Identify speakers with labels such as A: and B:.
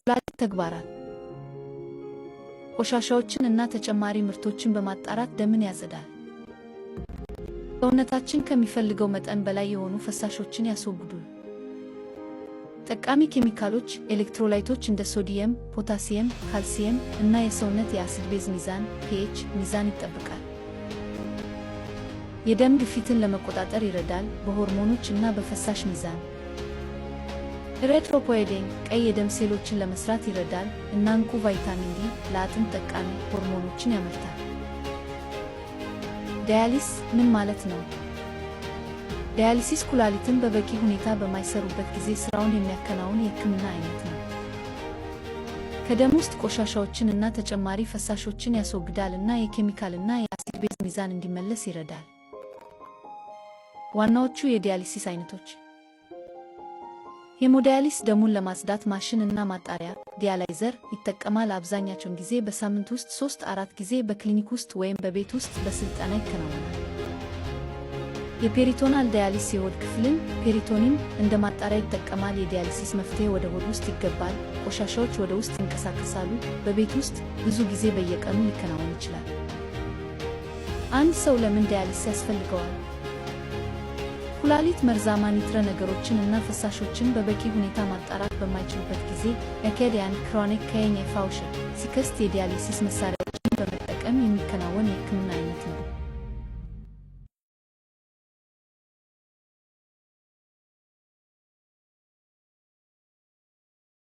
A: የኩላሊት ተግባራት ቆሻሻዎችን እና ተጨማሪ ምርቶችን በማጣራት ደምን ያጸዳል። ሰውነታችን ከሚፈልገው መጠን በላይ የሆኑ ፈሳሾችን ያስወግዳል። ጠቃሚ ኬሚካሎች፣ ኤሌክትሮላይቶች እንደ ሶዲየም፣ ፖታሲየም፣ ካልሲየም እና የሰውነት የአሲድ ቤዝ ሚዛን (pH) ሚዛን ይጠብቃል። የደም ግፊትን ለመቆጣጠር ይረዳል። በሆርሞኖች እና በፈሳሽ ሚዛን ኤሪትሮፖይቲን ቀይ የደም ሴሎችን ለመስራት ይረዳል እና እንቁ ቫይታሚን ዲ ለአጥንት ጠቃሚ ሆርሞኖችን ያመርታል። ዳያሊሲስ ምን ማለት ነው? ዳያሊሲስ ኩላሊትን በበቂ ሁኔታ በማይሰሩበት ጊዜ ስራውን የሚያከናውን የህክምና አይነት ነው። ከደም ውስጥ ቆሻሻዎችን እና ተጨማሪ ፈሳሾችን ያስወግዳል እና የኬሚካልና የአሲድ ቤዝ ሚዛን እንዲመለስ ይረዳል። ዋናዎቹ የዳያሊሲስ አይነቶች ሄሞዳያሊስ ደሙን ለማጽዳት ማሽን እና ማጣሪያ ዲያላይዘር ይጠቀማል። አብዛኛውን ጊዜ በሳምንት ውስጥ 3-4 ጊዜ በክሊኒክ ውስጥ ወይም በቤት ውስጥ በስልጠና ይከናወናል። የፔሪቶናል ዳያሊሲስ የሆድ ክፍልን ፔሪቶኒን እንደ ማጣሪያ ይጠቀማል። የዳያሊሲስ መፍትሄ ወደ ሆድ ውስጥ ይገባል። ቆሻሻዎች ወደ ውስጥ ይንቀሳቀሳሉ። በቤት ውስጥ ብዙ ጊዜ በየቀኑ ሊከናወን ይችላል። አንድ ሰው ለምን ዳያሊሲስ ያስፈልገዋል? ኩላሊት መርዛማ ንጥረ ነገሮችን እና ፈሳሾችን በበቂ ሁኔታ ማጣራት በማይችልበት ጊዜ አኪዩት ክሮኒክ ኪድኒ ፋይልየር ሲከሰት የዳያሊሲስ መሳሪያዎችን በመጠቀም የሚከናወን